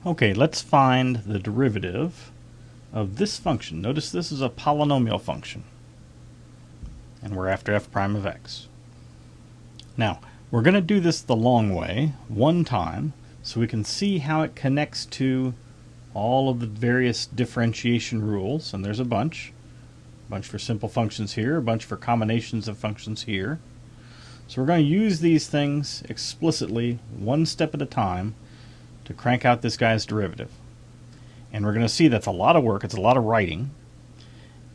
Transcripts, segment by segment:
Okay, let's find the derivative of this function. Notice this is a polynomial function, and we're after f prime of x. Now, we're going to do this the long way, one time, so we can see how it connects to all of the various differentiation rules, and there's a bunch for simple functions here, a bunch for combinations of functions here. So we're going to use these things explicitly, one step at a time, to crank out this guy's derivative. And we're going to see that's a lot of work, it's a lot of writing,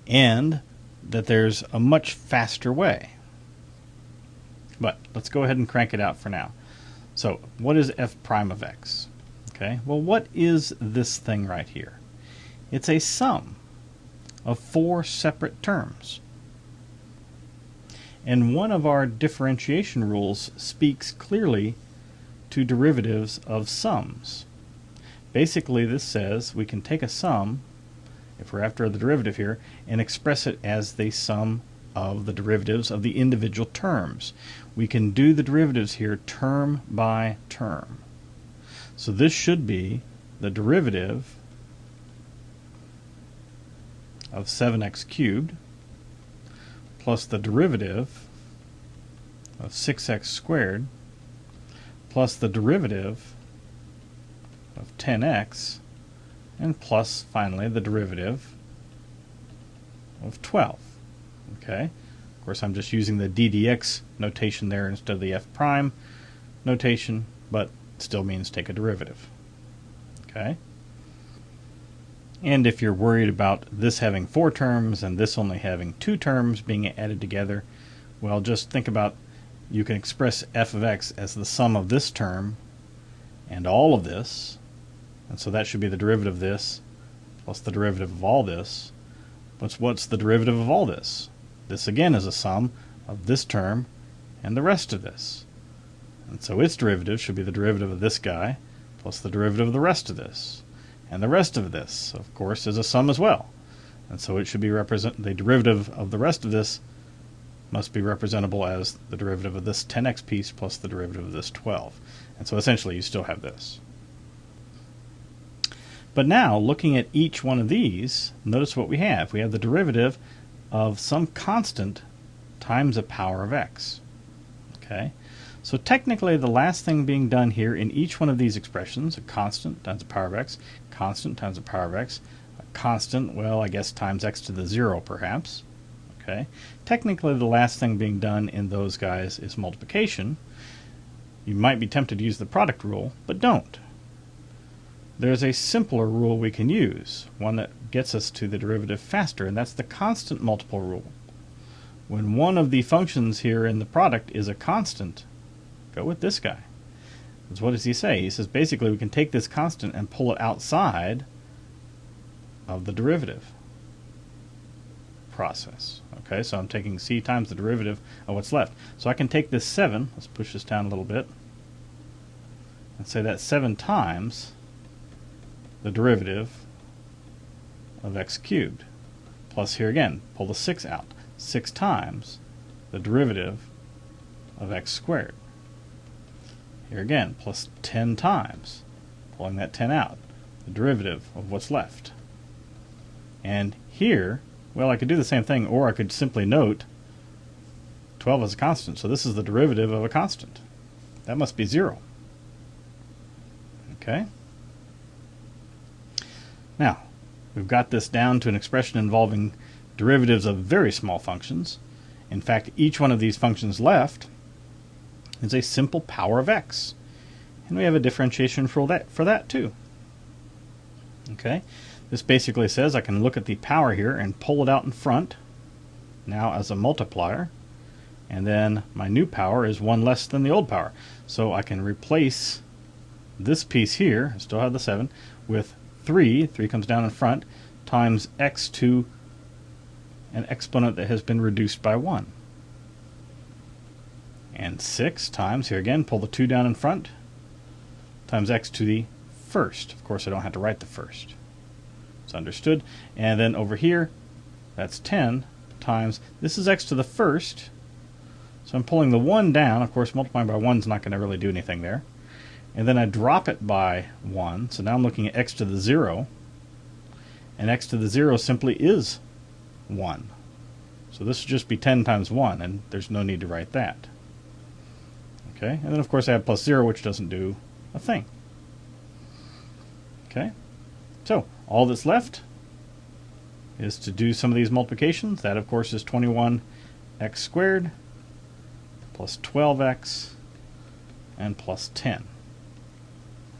and that there's a much faster way. But let's go ahead and crank it out for now. So what is f prime of x? Okay, well, what is this thing right here? It's a sum of four separate terms. And one of our differentiation rules speaks clearly to derivatives of sums. Basically, this says we can take a sum, if we're after the derivative here, and express it as the sum of the derivatives of the individual terms. We can do the derivatives here term by term. So this should be the derivative of 7x cubed plus the derivative of 6x squared plus the derivative of 10x, and plus, finally, the derivative of 12. Okay? Of course, I'm just using the ddx notation there instead of the f prime notation, but it still means take a derivative. Okay? And if you're worried about this having four terms and this only having two terms being added together, well, just think about, you can express f of x as the sum of this term and all of this, and so that should be the derivative of this plus the derivative of all this. What's the derivative of all this? This again is a sum of this term and the rest of this. And so its derivative should be the derivative of this guy plus the derivative of the rest of this. And the rest of this, of course, is a sum as well. And so it should be the derivative of the rest of this must be representable as the derivative of this 10x piece plus the derivative of this 12. And so essentially you still have this. But now, looking at each one of these, notice what we have. We have the derivative of some constant times a power of x. Okay? So technically the last thing being done here in each one of these expressions, a constant times the power of x, constant times the power of x, a constant, well, I guess times x to the 0 perhaps. Okay? Technically the last thing being done in those guys is multiplication. You might be tempted to use the product rule, but don't. There's a simpler rule we can use, one that gets us to the derivative faster, and that's the constant multiple rule. When one of the functions here in the product is a constant, go with this guy. Because what does he say? He says basically we can take this constant and pull it outside of the derivative process. Okay, so I'm taking c times the derivative of what's left. So I can take this 7, let's push this down a little bit, and say that's 7 times the derivative of x cubed. Plus here again, pull the 6 out. 6 times the derivative of x squared. Here again, plus 10 times, pulling that 10 out, the derivative of what's left. And here, well, I could do the same thing, or I could simply note 12 is a constant, so this is the derivative of a constant. That must be 0. Okay? Now, we've got this down to an expression involving derivatives of very small functions. In fact, each one of these functions left is a simple power of x. And we have a differentiation for that too. Okay? This basically says I can look at the power here and pull it out in front, now as a multiplier, and then my new power is 1 less than the old power. So I can replace this piece here, I still have the 7, with 3 comes down in front, times x to an exponent that has been reduced by 1. And 6 times, here again, pull the 2 down in front, times x to the first. Of course, I don't have to write the first. It's understood. And then over here, that's 10 times, this is x to the first, so I'm pulling the 1 down. Of course, multiplying by 1 is not going to really do anything there. and then I drop it by 1. So now I'm looking at x to the 0, and x to the 0 simply is 1. So this would just be 10 times 1, and there's no need to write that. Okay, and then of course I have plus 0, which doesn't do a thing. Okay, so all that's left is to do some of these multiplications. That of course is 21x squared plus 12x and plus 10.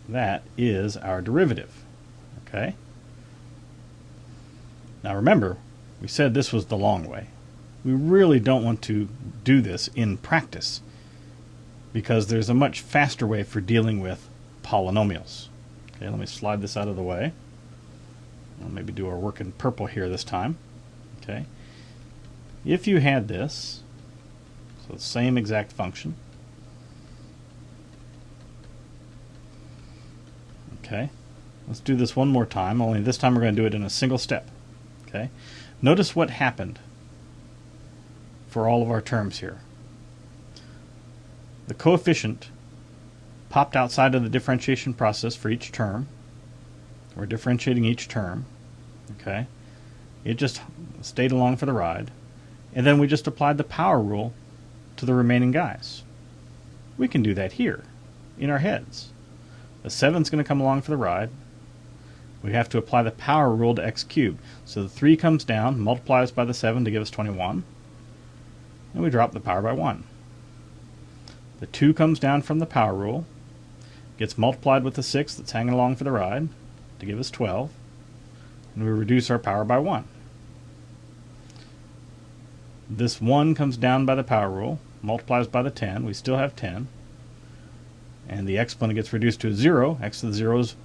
That is our derivative. Okay, now remember, we said this was the long way. We really don't want to do this in practice because there's a much faster way for dealing with polynomials. Okay, let me slide this out of the way. I'll maybe do our work in purple here this time. Okay, if you had this, so the same exact function. Okay, let's do this one more time, only this time we're going to do it in a single step. Okay, notice what happened for all of our terms here. The coefficient popped outside of the differentiation process for each term. We're differentiating each term. Okay, it just stayed along for the ride, and then we just applied the power rule to the remaining guys. We can do that here in our heads. The 7's going to come along for the ride. We have to apply the power rule to x cubed. So the 3 comes down, multiplies by the 7 to give us 21, and we drop the power by 1. The 2 comes down from the power rule, gets multiplied with the 6 that's hanging along for the ride to give us 12, and we reduce our power by 1. This 1 comes down by the power rule, multiplies by the 10, we still have 10, and the exponent gets reduced to a 0, x to the 0 is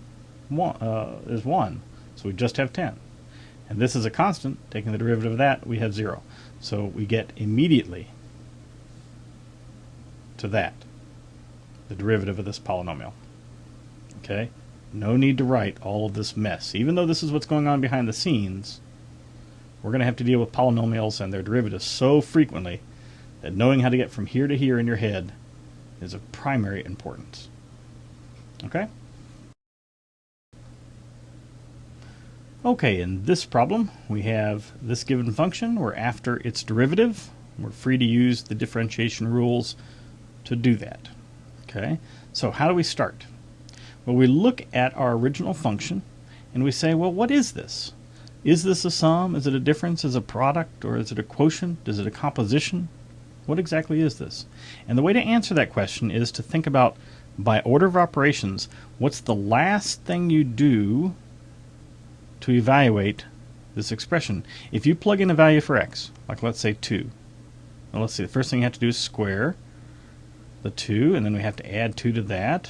1, so we just have 10. And this is a constant, taking the derivative of that, we have 0. So we get immediately to that, the derivative of this polynomial. Okay, no need to write all of this mess. Even though this is what's going on behind the scenes, we're going to have to deal with polynomials and their derivatives so frequently that knowing how to get from here to here in your head is of primary importance. Okay? Okay, in this problem, we have this given function. We're after its derivative. We're free to use the differentiation rules to do that. Okay, so how do we start? Well, we look at our original function and we say, well, what is this? Is this a sum? Is it a difference? Is it a product? Or is it a quotient? Is it a composition? What exactly is this? And the way to answer that question is to think about, by order of operations, what's the last thing you do to evaluate this expression? If you plug in a value for x, like let's say 2, well, let's see, the first thing you have to do is square the 2, and then we have to add 2 to that,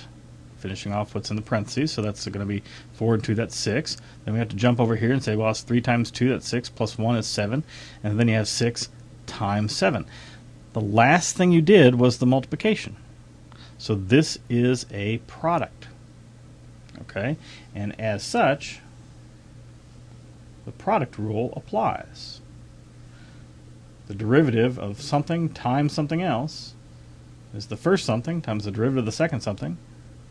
finishing off what's in the parentheses, so that's going to be 4 and 2, that's 6. Then we have to jump over here and say, well, it's 3 times 2, that's 6, plus 1 is 7, and then you have 6 times 7. The last thing you did was the multiplication. So this is a product. Okay? And as such, the product rule applies. The derivative of something times something else is the first something times the derivative of the second something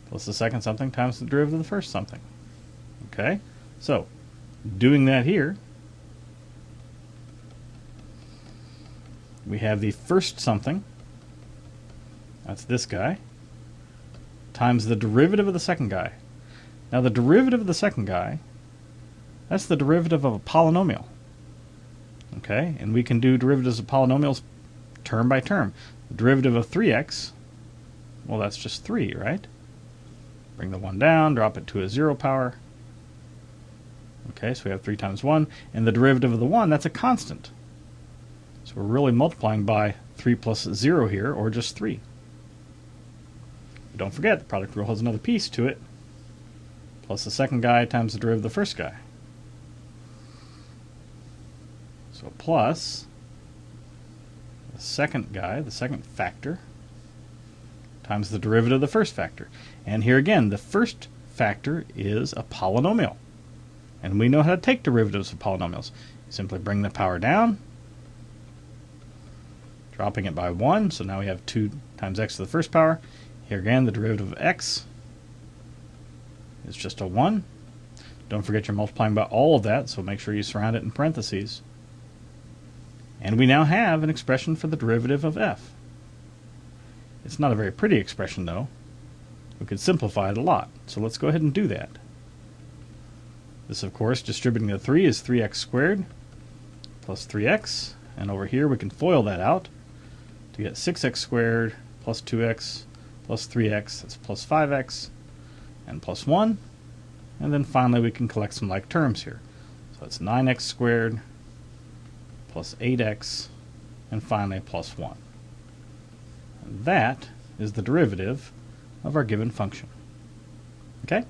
plus the second something times the derivative of the first something. Okay? So, doing that here, we have the first something, that's this guy, times the derivative of the second guy. Now the derivative of the second guy, that's the derivative of a polynomial. Okay, and we can do derivatives of polynomials term by term. The derivative of 3x, well, that's just 3, right? Bring the 1 down, drop it to a 0 power. Okay, so we have 3 times 1, and the derivative of the 1, that's a constant. So we're really multiplying by 3 plus 0 here, or just 3. But don't forget, the product rule has another piece to it, plus the second guy times the derivative of the first guy. So plus the second guy, the second factor, times the derivative of the first factor. And here again, the first factor is a polynomial. And we know how to take derivatives of polynomials. You simply bring the power down, dropping it by 1, so now we have 2 times x to the first power. Here again, the derivative of x is just a 1. Don't forget you're multiplying by all of that, so make sure you surround it in parentheses. And we now have an expression for the derivative of f. It's not a very pretty expression, though. We could simplify it a lot, so let's go ahead and do that. This, of course, distributing the 3 is 3x squared plus 3x, and over here we can FOIL that out to get 6x squared plus 2x plus 3x, that's plus 5x, and plus 1. And then finally we can collect some like terms here. So it's 9x squared plus 8x, and finally plus 1. And that is the derivative of our given function. Okay?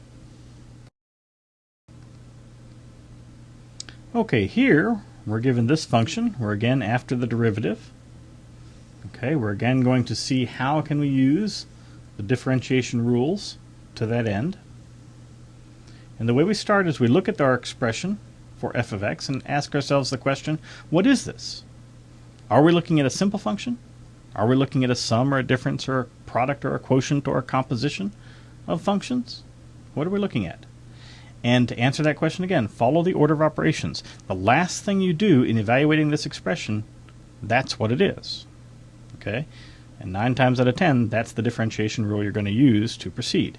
Okay, here we're given this function. We're again after the derivative. Okay, we're again going to see how can we use the differentiation rules to that end. And the way we start is we look at our expression for f of x and ask ourselves the question, what is this? Are we looking at a simple function? Are we looking at a sum or a difference or a product or a quotient or a composition of functions? What are we looking at? And to answer that question again, follow the order of operations. The last thing you do in evaluating this expression, that's what it is. Okay? And 9 times out of 10, that's the differentiation rule you're going to use to proceed.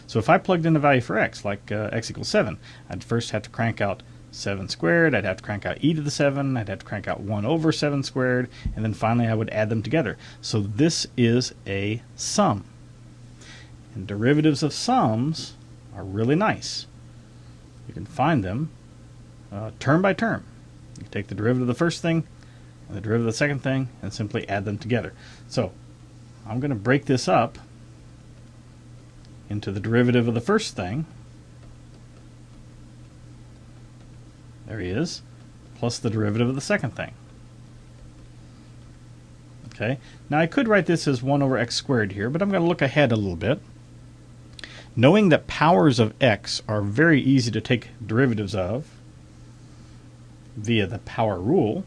So if I plugged in a value for x, like x equals 7, I'd first have to crank out 7 squared, I'd have to crank out e to the 7, I'd have to crank out 1 over 7 squared, and then finally I would add them together. So this is a sum. And derivatives of sums are really nice. You can find them term by term. You take the derivative of the first thing and the derivative of the second thing and simply add them together. So I'm going to break this up into the derivative of the first thing, there he is, plus the derivative of the second thing. Okay, now I could write this as 1 over x squared here, but I'm going to look ahead a little bit. Knowing that powers of x are very easy to take derivatives of via the power rule,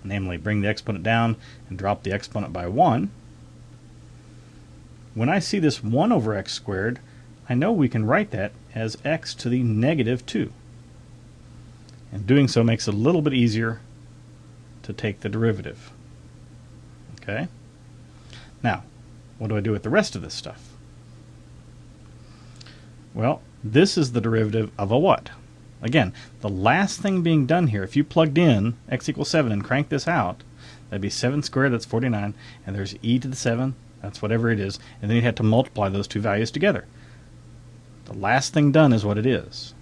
namely bring the exponent down and drop the exponent by 1, when I see this 1 over x squared, I know we can write that as x to the negative 2. And doing so makes it a little bit easier to take the derivative. Okay? Now, what do I do with the rest of this stuff? Well, this is the derivative of a what? Again, the last thing being done here, if you plugged in x equals 7 and cranked this out, that'd be 7 squared, that's 49, and there's e to the 7, that's whatever it is, and then you'd have to multiply those two values together. The last thing done is what it is.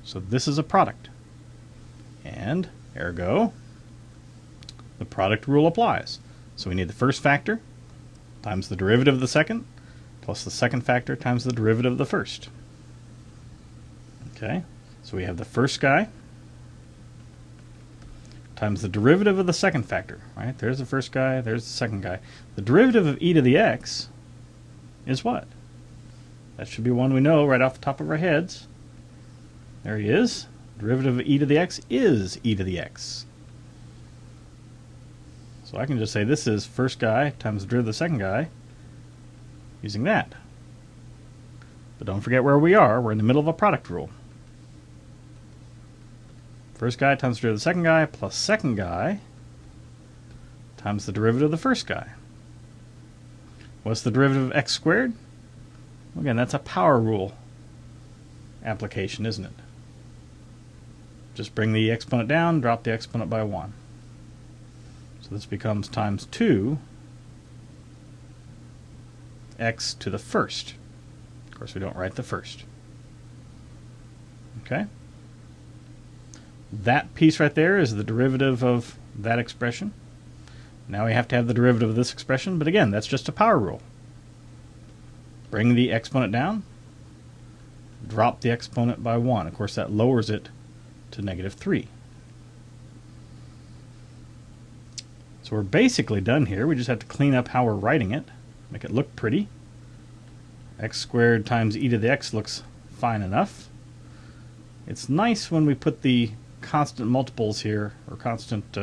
So this is a product. And, ergo, the product rule applies. So we need the first factor times the derivative of the second, plus the second factor times the derivative of the first. Okay, so we have the first guy times the derivative of the second factor. Right? There's the first guy, there's the second guy. The derivative of e to the x is what? That should be one we know right off the top of our heads. There he is. Derivative of e to the x is e to the x. So I can just say this is first guy times the derivative of the second guy using that. But don't forget where we are. We're in the middle of a product rule. First guy times the derivative of the second guy plus second guy times the derivative of the first guy. What's the derivative of x squared? Well, again, that's a power rule application, isn't it? Just bring the exponent down, drop the exponent by 1. So this becomes times 2 x to the first. Of course, we don't write the first. Okay? That piece right there is the derivative of that expression. Now we have to have the derivative of this expression, but again, that's just a power rule. Bring the exponent down, drop the exponent by 1. Of course, that lowers it to negative 3. So we're basically done here. We just have to clean up how we're writing it, make it look pretty. X squared times e to the x looks fine enough. It's nice when we put the constant multiples here, or constant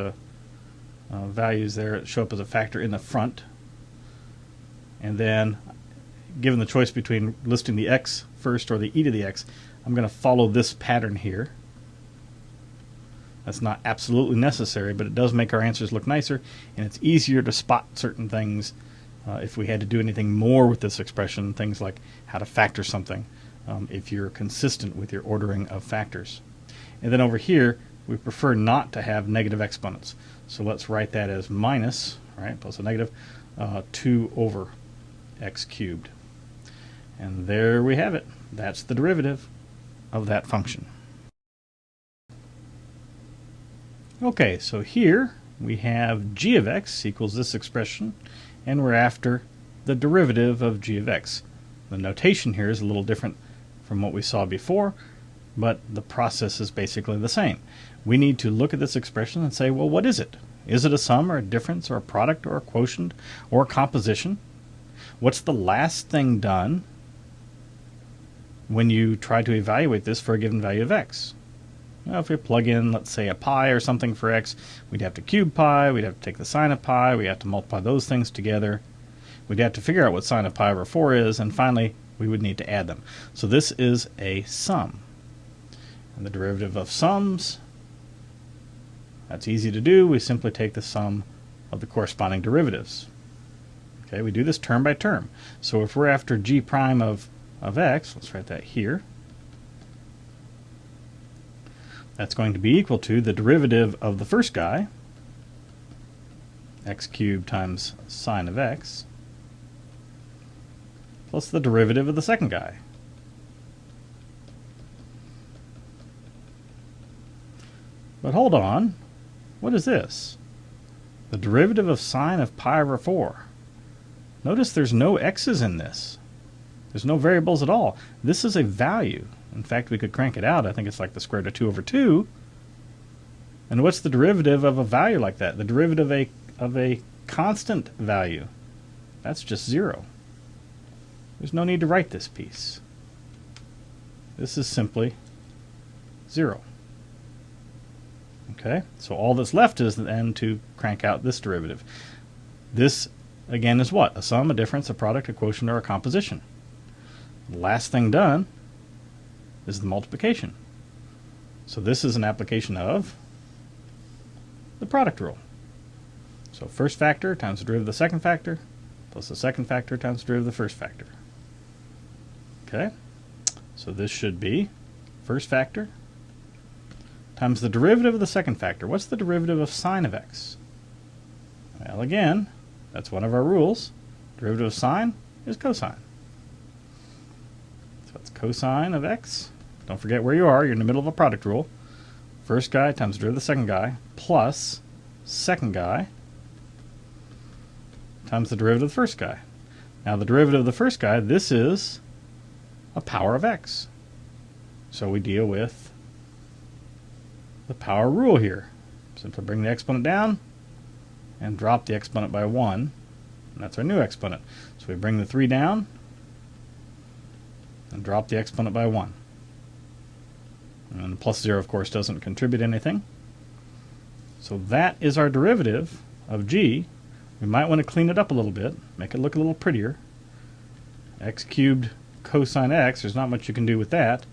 values there that show up as a factor in the front. And then given the choice between listing the x first or the e to the x, I'm going to follow this pattern here. That's not absolutely necessary, but it does make our answers look nicer, and it's easier to spot certain things if we had to do anything more with this expression, things like how to factor something, if you're consistent with your ordering of factors. And then over here, we prefer not to have negative exponents. So let's write that as minus, right, plus a negative, 2 over x cubed. And there we have it. That's the derivative of that function. Okay, so here we have g of x equals this expression, and we're after the derivative of g of x. The notation here is a little different from what we saw before, but the process is basically the same. We need to look at this expression and say, well, what is it? Is it a sum or a difference or a product or a quotient or a composition? What's the last thing done when you try to evaluate this for a given value of x? Well, if we plug in, let's say, a pi or something for x, we'd have to cube pi, we'd have to take the sine of pi, we have to multiply those things together. We'd have to figure out what sine of pi over 4 is, and finally, we would need to add them. So this is a sum. And the derivative of sums, that's easy to do. We simply take the sum of the corresponding derivatives. Okay, we do this term by term. So if we're after g prime of x, let's write that here. That's going to be equal to the derivative of the first guy, x cubed times sine of x, plus the derivative of the second guy. But hold on, what is this? The derivative of sine of pi over 4. Notice there's no x's in this. There's no variables at all. This is a value. In fact, we could crank it out. I think it's like the square root of 2 over 2. And what's the derivative of a value like that? The derivative of a constant value. That's just 0. There's no need to write this piece. This is simply 0. Okay, so all that's left is then to crank out this derivative. This, again, is what? A sum, a difference, a product, a quotient, or a composition. The last thing done is the multiplication. So this is an application of the product rule. So first factor times the derivative of the second factor plus the second factor times the derivative of the first factor. Okay, so this should be first factor times the derivative of the second factor. What's the derivative of sine of x? Well, again, that's one of our rules. Derivative of sine is cosine. So it's cosine of x. Don't forget where you are. You're in the middle of a product rule. First guy times the derivative of the second guy plus second guy times the derivative of the first guy. Now the derivative of the first guy, this is a power of x. So we deal with the power rule here. Simply bring the exponent down and drop the exponent by 1. And that's our new exponent. So we bring the 3 down and drop the exponent by 1. And plus 0, of course, doesn't contribute anything. So that is our derivative of g. We might want to clean it up a little bit, make it look a little prettier. X cubed cosine x, there's not much you can do with that.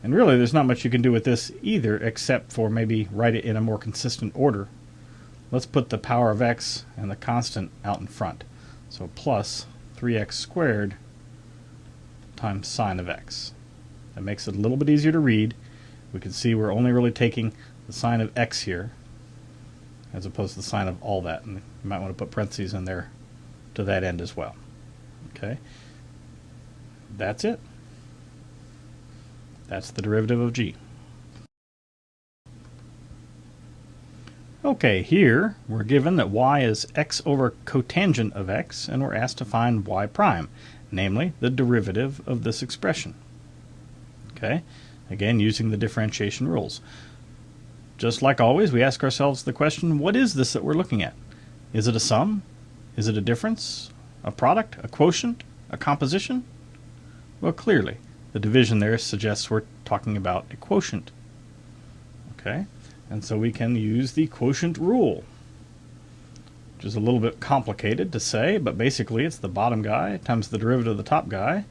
And really, there's not much you can do with this either, except for maybe write it in a more consistent order. Let's put the power of x and the constant out in front. So plus 3x squared times sine of x. That makes it a little bit easier to read. We can see we're only really taking the sine of x here, as opposed to the sine of all that. And you might want to put parentheses in there to that end as well. Okay, that's it. That's the derivative of g. Okay, here we're given that y is x over cotangent of x, and we're asked to find y prime, namely the derivative of this expression. Okay, again using the differentiation rules. Just like always, we ask ourselves the question, what is this that we're looking at? Is it a sum? Is it a difference? A product? A quotient? A composition? Well, clearly, the division there suggests we're talking about a quotient. Okay, and so we can use the quotient rule. which is a little bit complicated to say, but basically it's the bottom guy times the derivative of the top guy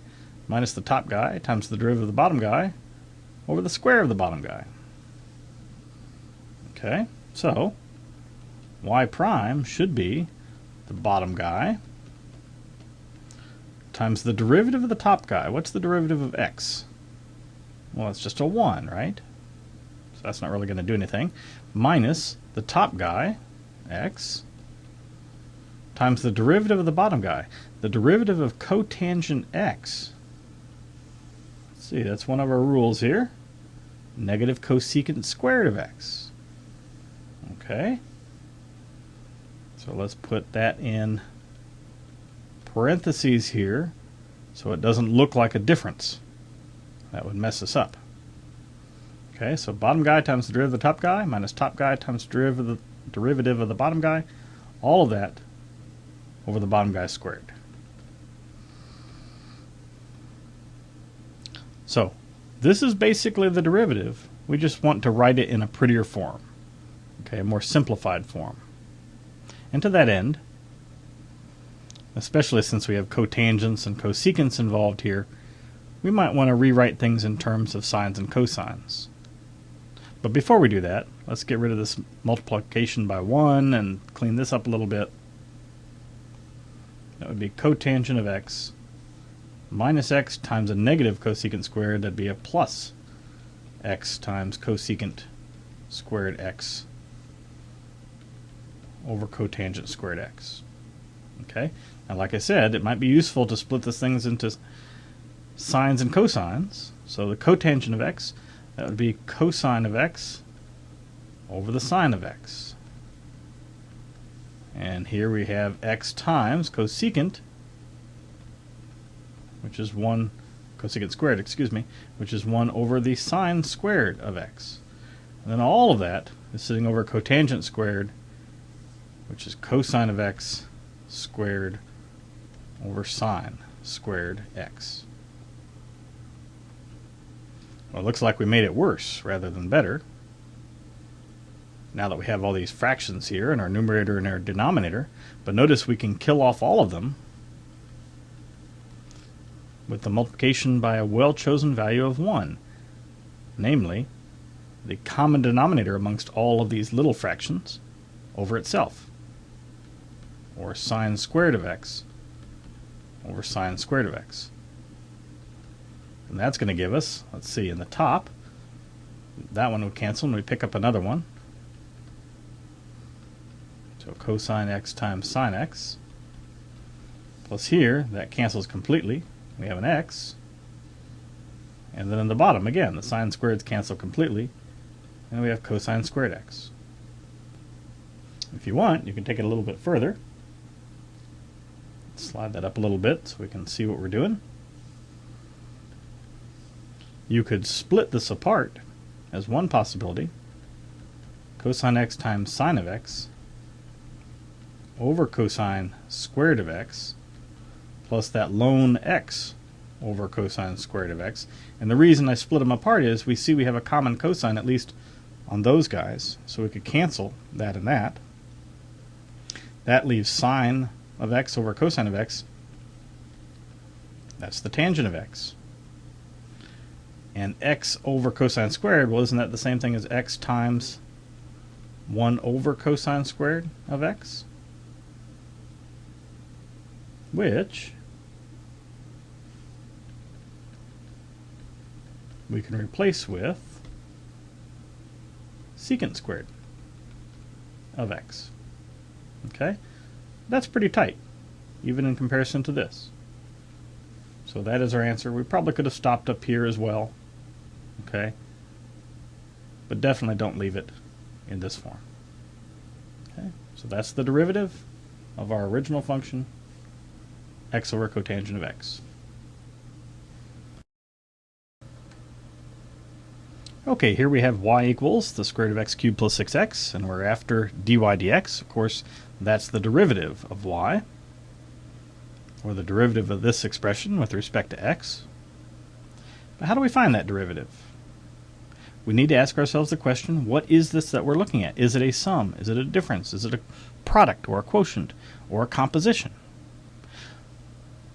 minus the top guy times the derivative of the bottom guy over the square of the bottom guy. Okay, so y prime should be the bottom guy times the derivative of the top guy. What's the derivative of x? Well, it's just a 1, right? So that's not really going to do anything. Minus the top guy, x, times the derivative of the bottom guy. The derivative of cotangent x. Let's see, that's one of our rules here. Negative cosecant squared of x. Okay. So let's put that in parentheses here so it doesn't look like a difference. That would mess us up. Okay, so bottom guy times the derivative of the top guy minus top guy times the derivative of the bottom guy. All of that over the bottom guy squared. So this is basically the derivative. We just want to write it in a prettier form. Okay, a more simplified form. And to that end, especially since we have cotangents and cosecants involved here, we might want to rewrite things in terms of sines and cosines. But before we do that, let's get rid of this multiplication by 1 and clean this up a little bit. That would be cotangent of x minus x times a negative cosecant squared. That'd be a plus x times cosecant squared x over cotangent squared x. Okay, now like I said, it might be useful to split these things into sines and cosines. So the cotangent of x, that would be cosine of x over the sine of x. And here we have x times cosecant, which is 1, cosecant squared, excuse me, which is 1 over the sine squared of x. And then all of that is sitting over cotangent squared, which is cosine of x squared over sine squared x. Well, it looks like we made it worse rather than better. Now that we have all these fractions here in our numerator and our denominator, but notice we can kill off all of them with the multiplication by a well-chosen value of 1, namely the common denominator amongst all of these little fractions over itself, or sine squared of x over sine squared of x. And that's going to give us, let's see, in the top, that one would cancel and we pick up another one. So cosine x times sine x. Plus here, that cancels completely. We have an x. And then in the bottom, again, the sine squareds cancel completely. And we have cosine squared x. If you want, you can take it a little bit further. Slide that up a little bit so we can see what we're doing. You could split this apart as one possibility. Cosine x times sine of x over cosine squared of x plus that lone x over cosine squared of x. And the reason I split them apart is we see we have a common cosine, at least on those guys, so we could cancel that and that. That leaves sine of x over cosine of x. That's the tangent of x. And x over cosine squared, well, isn't that the same thing as x times 1 over cosine squared of x? Which we can replace with secant squared of x. Okay? That's pretty tight, even in comparison to this. So that is our answer. We probably could have stopped up here as well. Okay? But definitely don't leave it in this form. Okay? So that's the derivative of our original function, x over cotangent of x. Okay, here we have y equals the square root of x cubed plus 6x, and we're after dy dx. Of course, that's the derivative of y, or the derivative of this expression with respect to x. But how do we find that derivative? we need to ask ourselves the question, what is this that we're looking at? Is it a sum? Is it a difference? Is it a product or a quotient or a composition?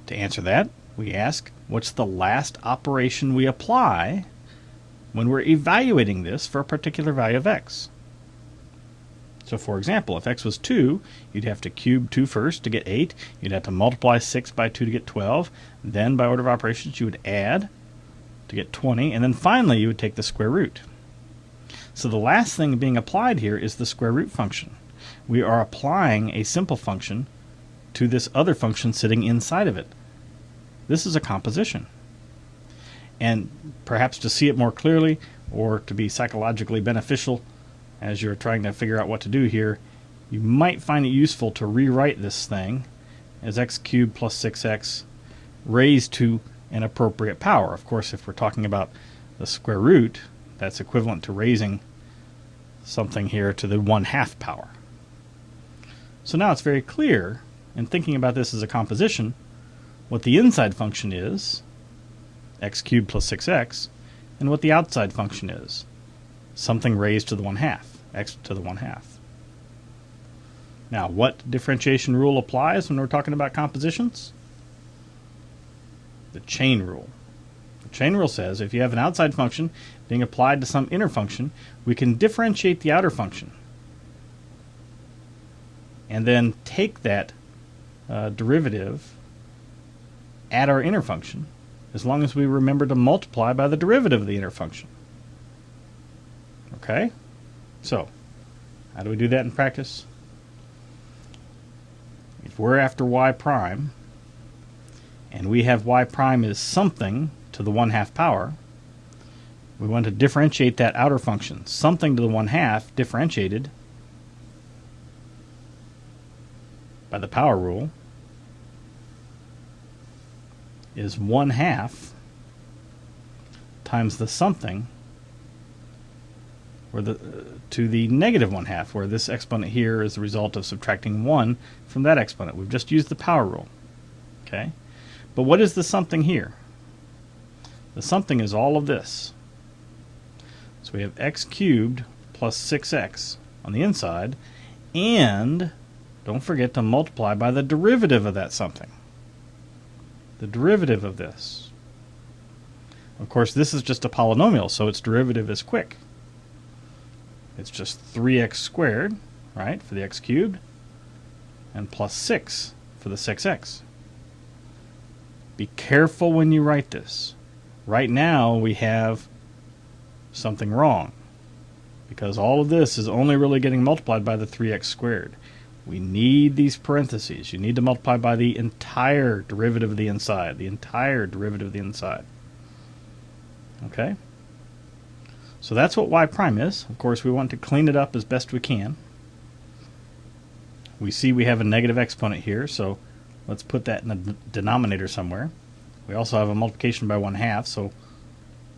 To answer that, we ask, what's the last operation we apply when we're evaluating this for a particular value of x? So for example, if x was 2, you'd have to cube 2 first to get 8. You'd have to multiply 6 by 2 to get 12. Then by order of operations, you would add to get 20. And then finally, you would take the square root. So the last thing being applied here is the square root function. We are applying a simple function to this other function sitting inside of it. This is a composition. And perhaps to see it more clearly, or to be psychologically beneficial as you're trying to figure out what to do here, you might find it useful to rewrite this thing as x cubed plus 6x raised to an appropriate power. Of course, if we're talking about the square root, that's equivalent to raising something here to the 1/2 power. So now it's very clear, in thinking about this as a composition, what the inside function is, x cubed plus 6x, and what the outside function is, something raised to the 1/2, x to the 1/2. Now, what differentiation rule applies when we're talking about compositions? The chain rule. The chain rule says if you have an outside function being applied to some inner function, we can differentiate the outer function and then take that derivative at our inner function, as long as we remember to multiply by the derivative of the inner function. Okay? So, how do we do that in practice? If we're after y prime, and we have y prime is something to the 1/2 power, we want to differentiate that outer function. Something to the 1/2 differentiated by the power rule is 1/2 times the something or to the negative 1/2, where this exponent here is the result of subtracting 1 from that exponent. We've just used the power rule. Okay? But what is the something here? The something is all of this. So we have x cubed plus 6x on the inside, and don't forget to multiply by the derivative of that something. The derivative of this. Of course, this is just a polynomial, so its derivative is quick. It's just 3x squared, right, for the x cubed, and plus 6 for the 6x. Be careful when you write this. Right now, we have something wrong, because all of this is only really getting multiplied by the 3x squared. We need these parentheses. You need to multiply by the entire derivative of the inside. The entire derivative of the inside. Okay? So that's what y prime is. Of course, we want to clean it up as best we can. We see we have a negative exponent here, so let's put that in the denominator somewhere. We also have a multiplication by 1/2, so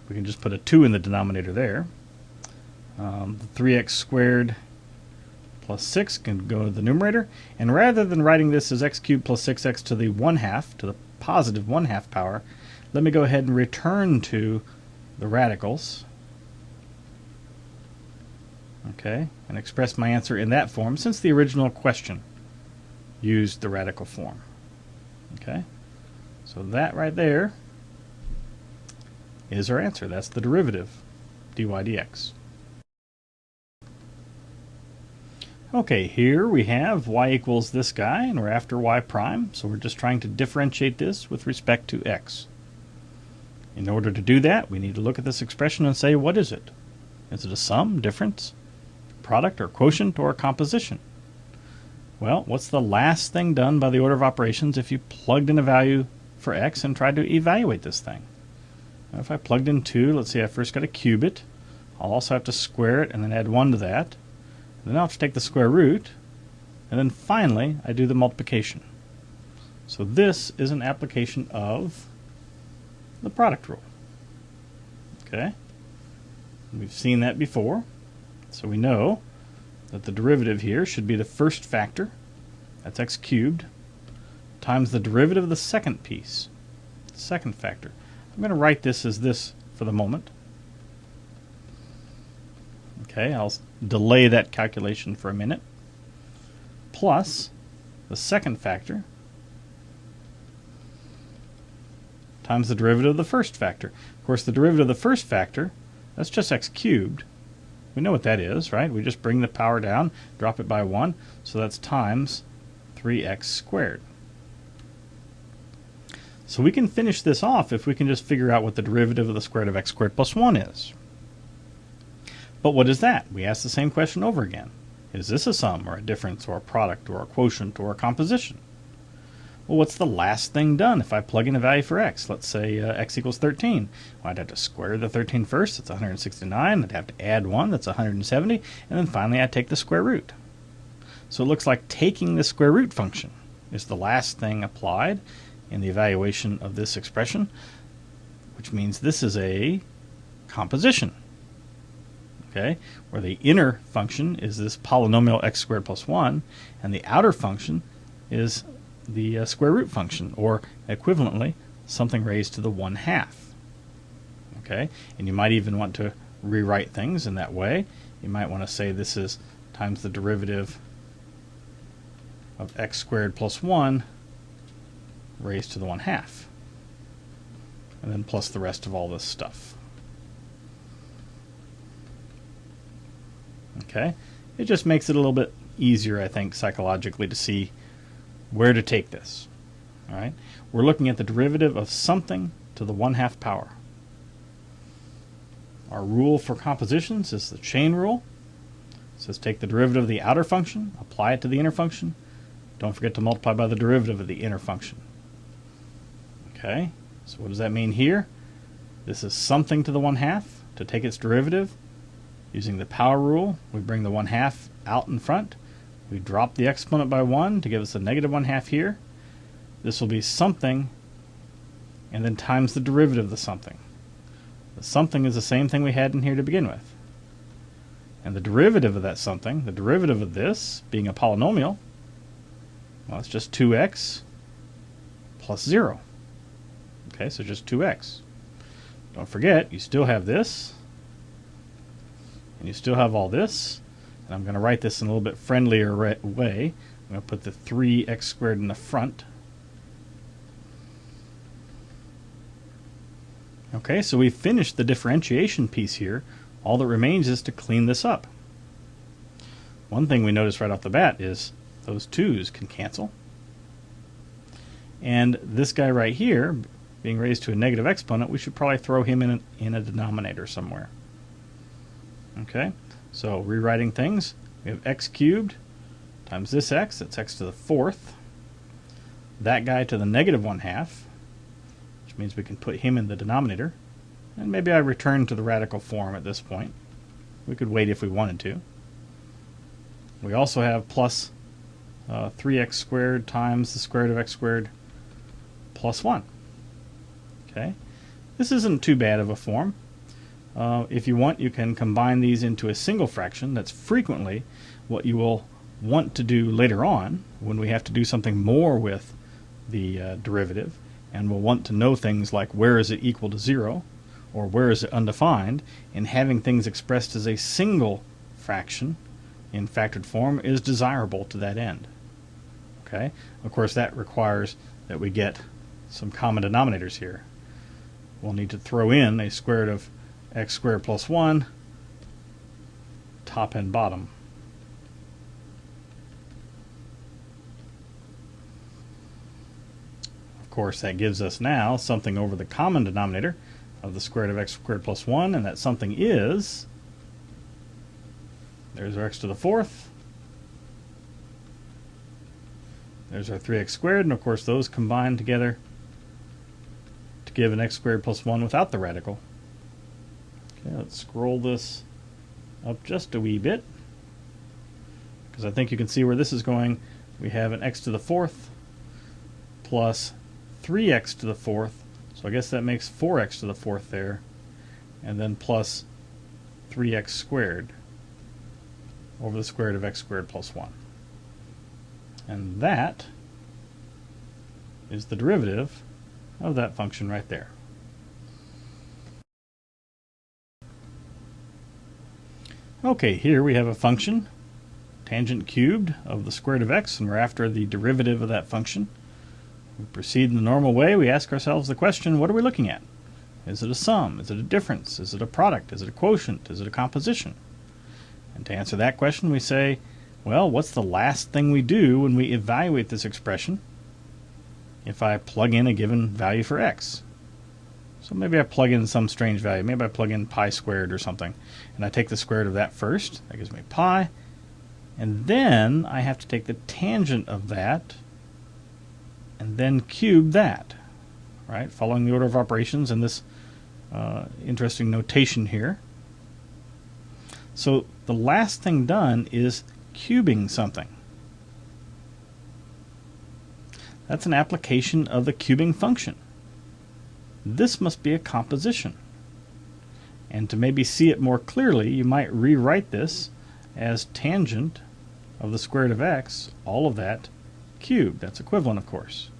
we can just put a 2 in the denominator there. The 3x squared plus 6 can go to the numerator. And rather than writing this as x cubed plus 6x to the 1/2, to the positive 1/2 power, let me go ahead and return to the radicals. Okay, and express my answer in that form, since the original question used the radical form. Okay, so that right there is our answer. That's the derivative, dy dx. Okay, here we have y equals this guy, and we're after y prime, so we're just trying to differentiate this with respect to x. In order to do that, we need to look at this expression and say, what is it? Is it a sum, difference, product, or quotient, or a composition? Well, what's the last thing done by the order of operations if you plugged in a value for x and tried to evaluate this thing? Now, if I plugged in 2, let's see, I first got to cube it. I'll also have to square it and then add 1 to that. Then I'll have to take the square root, and then finally I do the multiplication. So this is an application of the product rule. Okay? We've seen that before, so we know that the derivative here should be the first factor, that's x cubed, times the derivative of the second piece, the second factor. I'm going to write this as this for the moment. Okay, I'll delay that calculation for a minute, plus the second factor times the derivative of the first factor. Of course, the derivative of the first factor, that's just x cubed. We know what that is, right? We just bring the power down, drop it by 1, so that's times 3x squared. So we can finish this off if we can just figure out what the derivative of the square root of x squared plus 1 is. But what is that? We ask the same question over again. Is this a sum, or a difference, or a product, or a quotient, or a composition? Well, what's the last thing done if I plug in a value for x? Let's say x equals 13. Well, I'd have to square the 13 first. That's 169. I'd have to add 1. That's 170. And then finally, I'd take the square root. So it looks like taking the square root function is the last thing applied in the evaluation of this expression, which means this is a composition, okay, where the inner function is this polynomial x squared plus 1, and the outer function is the square root function, or equivalently, something raised to the 1/2. Okay, and you might even want to rewrite things in that way. You might want to say this is times the derivative of x squared plus 1 raised to the 1/2, and then plus the rest of all this stuff. Okay, it just makes it a little bit easier, I think, psychologically to see where to take this. All right, we're looking at the derivative of something to the 1/2 power. Our rule for compositions is the chain rule. It says take the derivative of the outer function, apply it to the inner function. Don't forget to multiply by the derivative of the inner function. Okay, so what does that mean here? This is something to the 1/2. To take its derivative, using the power rule, we bring the 1/2 out in front. We drop the exponent by 1 to give us a negative 1/2 here. This will be something, and then times the derivative of the something. The something is the same thing we had in here to begin with. And the derivative of that something, the derivative of this, being a polynomial, well, it's just 2x plus 0. Okay, so just 2x. Don't forget, you still have this, and you still have all this, and I'm going to write this in a little bit friendlier way. I'm going to put the 3x squared in the front. Okay, so we've finished the differentiation piece here. All that remains is to clean this up. One thing we notice right off the bat is those 2's can cancel. And this guy right here, being raised to a negative exponent, we should probably throw him in a denominator somewhere. Okay, so rewriting things, we have x cubed times this x, that's x to the 4th. That guy to the negative 1/2, which means we can put him in the denominator. And maybe I return to the radical form at this point. We could wait if we wanted to. We also have plus 3x squared times the square root of x squared plus 1. Okay, this isn't too bad of a form. If you want, you can combine these into a single fraction. That's frequently what you will want to do later on when we have to do something more with the derivative, and we'll want to know things like where is it equal to 0 or where is it undefined, and having things expressed as a single fraction in factored form is desirable to that end. Okay, of course that requires that we get some common denominators here. We'll need to throw in a square root of x squared plus 1, top and bottom. Of course, that gives us now something over the common denominator of the square root of x squared plus 1, and that something is, there's our x to the 4th, there's our 3x squared, and of course those combine together to give an x squared plus 1 without the radical. Okay, let's scroll this up just a wee bit, because I think you can see where this is going. We have an x to the 4th plus 3x to the 4th, so I guess that makes 4x to the 4th there, and then plus 3x squared over the square root of x squared plus 1. And that is the derivative of that function right there. Okay, here we have a function, tangent cubed of the square root of x, and we're after the derivative of that function. We proceed in the normal way. We ask ourselves the question, what are we looking at? Is it a sum? Is it a difference? Is it a product? Is it a quotient? Is it a composition? And to answer that question, we say, well, what's the last thing we do when we evaluate this expression if I plug in a given value for x? So maybe I plug in some strange value. Maybe I plug in pi squared or something. And I take the square root of that first. That gives me pi. And then I have to take the tangent of that and then cube that, right? Following the order of operations in this interesting notation here. So the last thing done is cubing something. That's an application of the cubing function. This must be a composition. And to maybe see it more clearly, you might rewrite this as tangent of the square root of x, all of that cubed. That's equivalent, of course.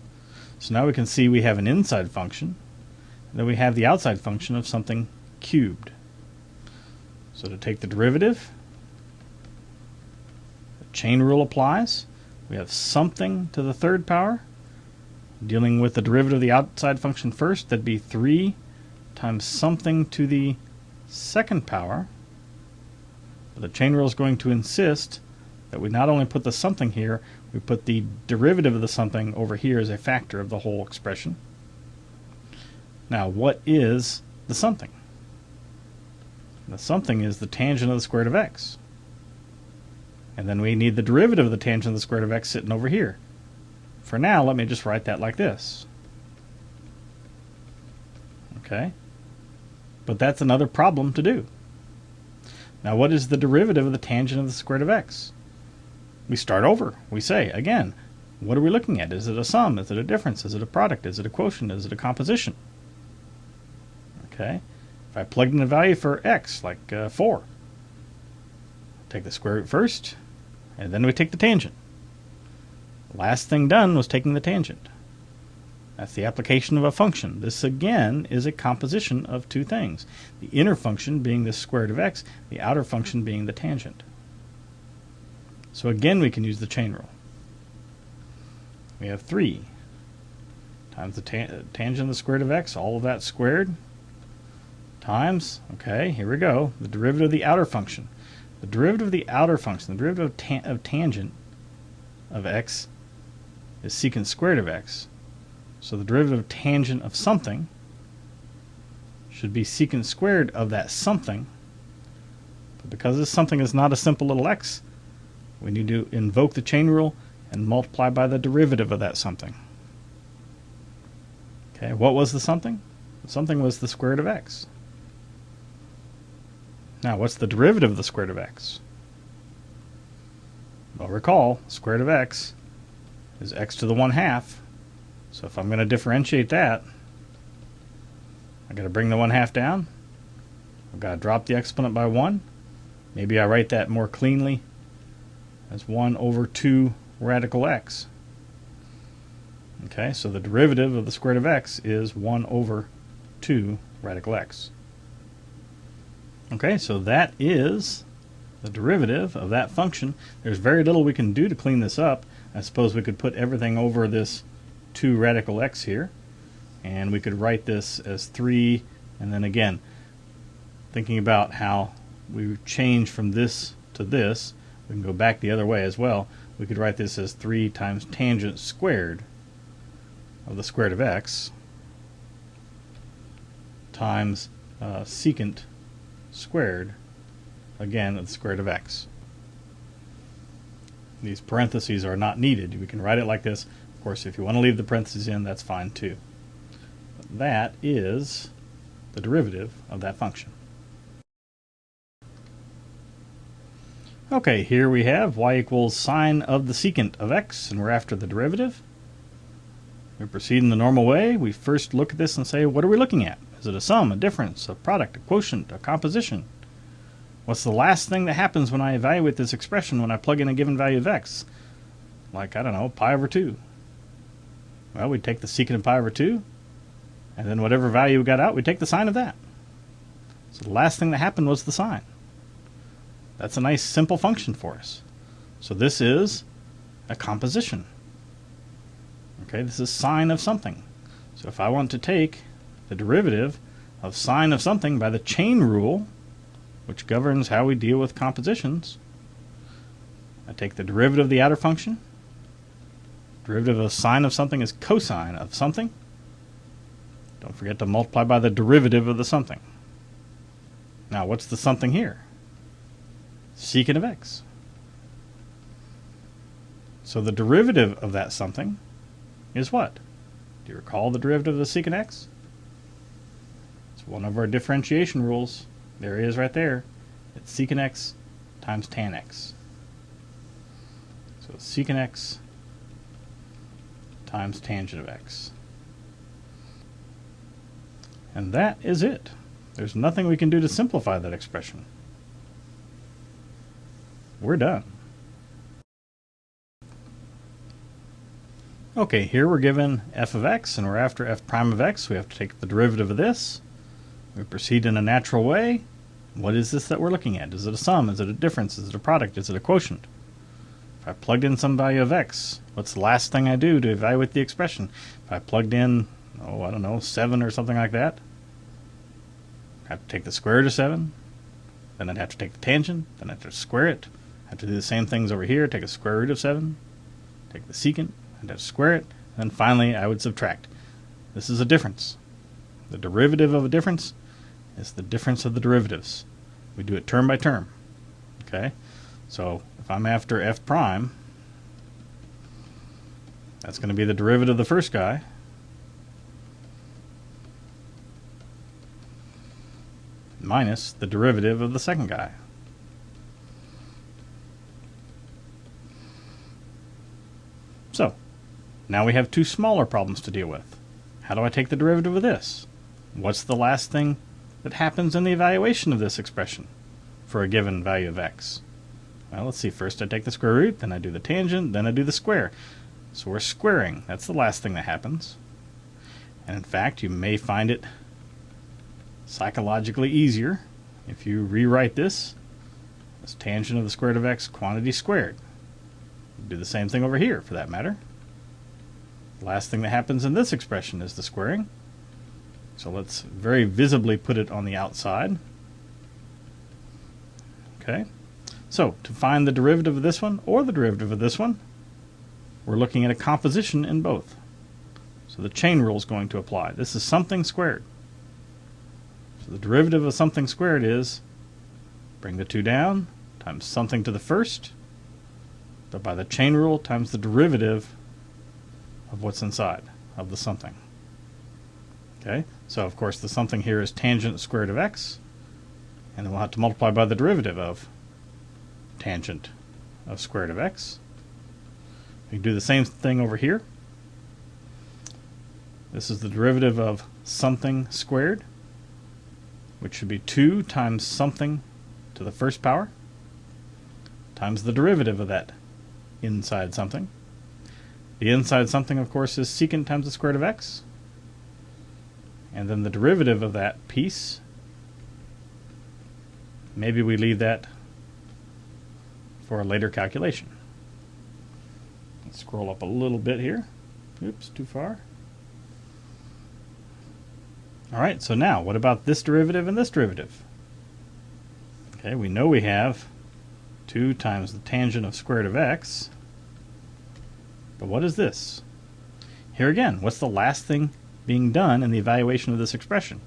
So now we can see we have an inside function, and then we have the outside function of something cubed. So to take the derivative, the chain rule applies. We have something to the third power. Dealing with the derivative of the outside function first, that'd be 3 times something to the second power. But the chain rule is going to insist that we not only put the something here, we put the derivative of the something over here as a factor of the whole expression. Now, what is the something? The something is the tangent of the square root of x. And then we need the derivative of the tangent of the square root of x sitting over here. For now, let me just write that like this. Okay? But that's another problem to do. Now, what is the derivative of the tangent of the square root of x? We start over. We say, again, what are we looking at? Is it a sum? Is it a difference? Is it a product? Is it a quotient? Is it a composition? Okay? If I plugged in a value for x, like 4, take the square root first, and then we take the tangent. The last thing done was taking the tangent. That's the application of a function. This, again, is a composition of two things. The inner function being the square root of x, the outer function being the tangent. So again, we can use the chain rule. We have 3 times the tangent of the square root of x, all of that squared, times, okay, here we go, the derivative of the outer function. The derivative of the outer function, the derivative of tangent of x is secant squared of x. So the derivative of tangent of something should be secant squared of that something. But because this something is not a simple little x, we need to invoke the chain rule and multiply by the derivative of that something. Okay, what was the something? The something was the square root of x. Now, what's the derivative of the square root of x? Well, recall, square root of x is x to the 1/2. So if I'm going to differentiate that, I've got to bring the 1/2 down. I've got to drop the exponent by 1. Maybe I write that more cleanly as 1 over 2 radical x. Okay, so the derivative of the square root of x is 1 over 2 radical x. Okay, so that is the derivative of that function. There's very little we can do to clean this up. I suppose we could put everything over this 2 radical x here, and we could write this as 3, and then again, thinking about how we change from this to this, we can go back the other way as well. We could write this as 3 times tangent squared of the square root of x times secant squared, again, of the square root of x. These parentheses are not needed. We can write it like this. Of course, if you want to leave the parentheses in, that's fine too. But that is the derivative of that function. Okay, here we have y equals sine of the secant of x, and we're after the derivative. We proceed in the normal way. We first look at this and say, what are we looking at? Is it a sum, a difference, a product, a quotient, a composition? What's the last thing that happens when I evaluate this expression when I plug in a given value of x? Like, I don't know, pi over 2. Well, we take the secant of pi over 2, and then whatever value we got out, we take the sine of that. So the last thing that happened was the sine. That's a nice simple function for us. So this is a composition. Okay, this is sine of something. So if I want to take the derivative of sine of something by the chain rule, which governs how we deal with compositions, I take the derivative of the outer function. Derivative of sine of something is cosine of something. Don't forget to multiply by the derivative of the something. Now, what's the something here? Secant of x. So the derivative of that something is what? Do you recall the derivative of the secant x? It's one of our differentiation rules. There he is right there. It's secant x times tan x. So secant x times tangent of x. And that is it. There's nothing we can do to simplify that expression. We're done. Okay, here we're given f of x, and we're after f prime of x. We have to take the derivative of this. We proceed in a natural way. What is this that we're looking at? Is it a sum? Is it a difference? Is it a product? Is it a quotient? If I plugged in some value of x, what's the last thing I do to evaluate the expression? If I plugged in, I don't know, 7 or something like that, I have to take the square root of 7. Then I'd have to take the tangent. Then I'd have to square it. I have to do the same things over here. Take a square root of 7. Take the secant. I'd have to square it. And then finally, I would subtract. This is a difference. The derivative of a difference is the difference of the derivatives. We do it term by term. Okay? So if I'm after f prime, that's going to be the derivative of the first guy minus the derivative of the second guy. So now we have two smaller problems to deal with. How do I take the derivative of this? What's the last thing that happens in the evaluation of this expression for a given value of x? Well, let's see. First I take the square root, then I do the tangent, then I do the square. So we're squaring. That's the last thing that happens. And in fact, you may find it psychologically easier if you rewrite this as tangent of the square root of x quantity squared. Do the same thing over here for that matter. The last thing that happens in this expression is the squaring. So let's very visibly put it on the outside. Okay. So to find the derivative of this one or the derivative of this one, we're looking at a composition in both. So the chain rule is going to apply. This is something squared. So the derivative of something squared is bring the 2 down times something to the first, but by the chain rule times the derivative of what's inside of the something. Okay, so of course the something here is tangent square root of x, and then we'll have to multiply by the derivative of tangent of square root of x. We can do the same thing over here. This is the derivative of something squared, which should be 2 times something to the first power times the derivative of that inside something. The inside something, of course, is secant times the square root of x. And then the derivative of that piece, maybe we leave that for a later calculation. Let's scroll up a little bit here. Oops, too far. All right, so now what about this derivative and this derivative? Okay, we know we have 2 times the tangent of square root of x. But what is this? Here again, what's the last thing being done in the evaluation of this expression?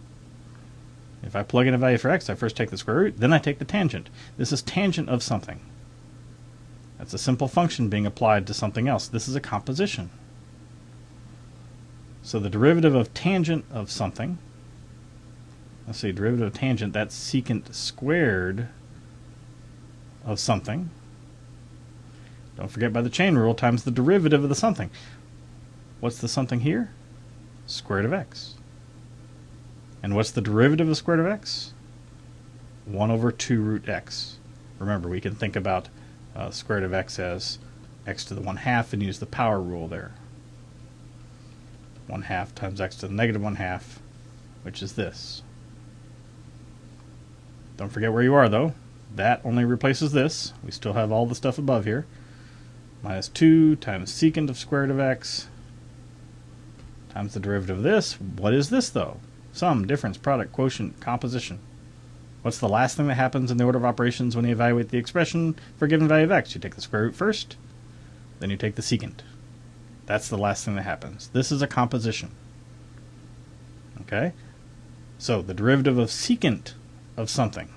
If I plug in a value for x, I first take the square root, then I take the tangent. This is tangent of something. That's a simple function being applied to something else. This is a composition. So the derivative of tangent of something, let's see, derivative of tangent, that's secant squared of something. Don't forget by the chain rule times the derivative of the something. What's the something here? Square root of x. And what's the derivative of square root of x? 1 over 2 root x. Remember, we can think about square root of x as x to the 1/2 and use the power rule there. 1/2 times x to the negative 1/2, which is this. Don't forget where you are, though. that only replaces this. We still have all the stuff above here. Minus 2 times secant of square root of x times the derivative of this. What is this, though? Sum, difference, product, quotient, composition. What's the last thing that happens in the order of operations when you evaluate the expression for a given value of x? You take the square root first, then you take the secant. That's the last thing that happens. This is a composition. Okay? So the derivative of secant of something.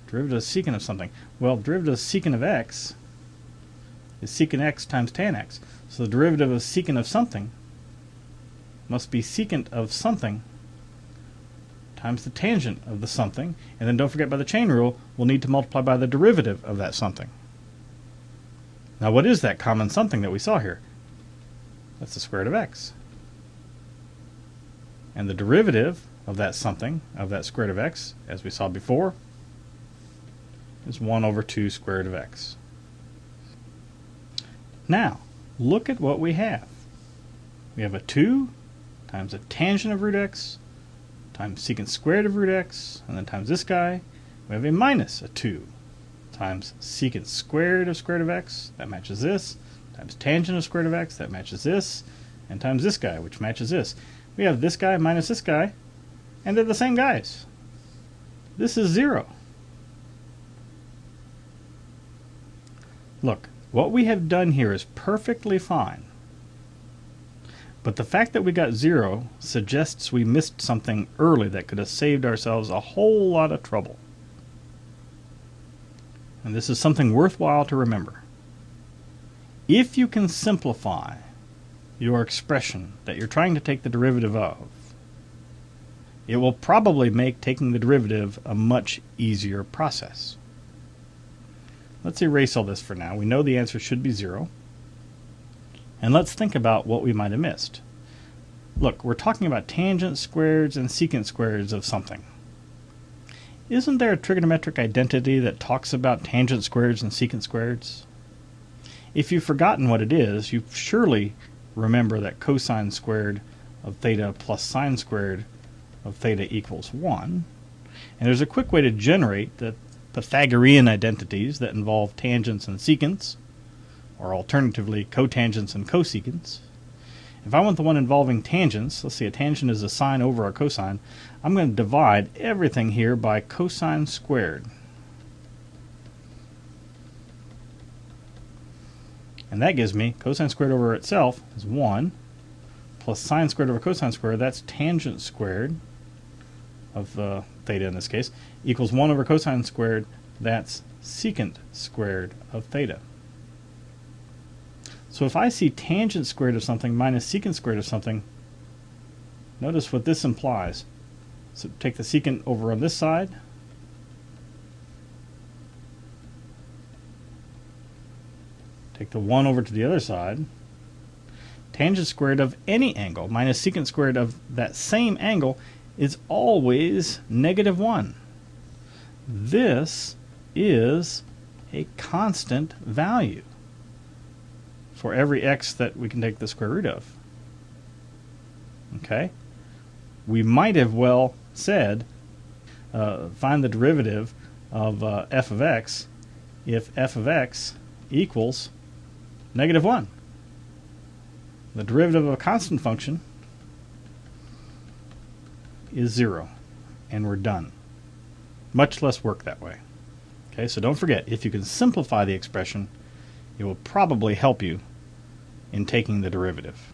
Derivative of secant of something. Well, derivative of secant of x is secant x times tan x. So the derivative of secant of something must be secant of something times the tangent of the something. And then don't forget, by the chain rule, we'll need to multiply by the derivative of that something. Now, what is that common something that we saw here? That's the square root of x. And the derivative of that something, of that square root of x, as we saw before, is 1 over 2 square root of x. Now, look at what we have. We have a 2 times a tangent of root x times secant squared of root x, and then times this guy. We have a minus a 2 times secant squared of square root of x, that matches this, times tangent of square root of x, that matches this, and times this guy, which matches this. We have this guy minus this guy, and they're the same guys. This is 0. Look, what we have done here is perfectly fine. But the fact that we got 0 suggests we missed something early that could have saved ourselves a whole lot of trouble. And this is something worthwhile to remember. If you can simplify your expression that you're trying to take the derivative of, it will probably make taking the derivative a much easier process. Let's erase all this for now. We know the answer should be 0. And let's think about what we might have missed. Look, we're talking about tangent squareds and secant squareds of something. Isn't there a trigonometric identity that talks about tangent squareds and secant squareds? If you've forgotten what it is, you surely remember that cosine squared of theta plus sine squared of theta equals 1. And there's a quick way to generate the Pythagorean identities that involve tangents and secants, or alternatively cotangents and cosecants. If I want the one involving tangents, let's see, a tangent is a sine over a cosine, I'm going to divide everything here by cosine squared. And that gives me cosine squared over itself is 1, plus sine squared over cosine squared, that's tangent squared of theta in this case, equals 1 over cosine squared, that's secant squared of theta. So if I see tangent squared of something minus secant squared of something, notice what this implies. So take the secant over on this side, take the 1 over to the other side. Tangent squared of any angle minus secant squared of that same angle is always -1. This is a constant value for every x that we can take the square root of. Okay? We might have well said, find the derivative of f of x if f of x equals -1. The derivative of a constant function is 0, and we're done. Much less work that way. Okay, so don't forget, if you can simplify the expression, it will probably help you in taking the derivative.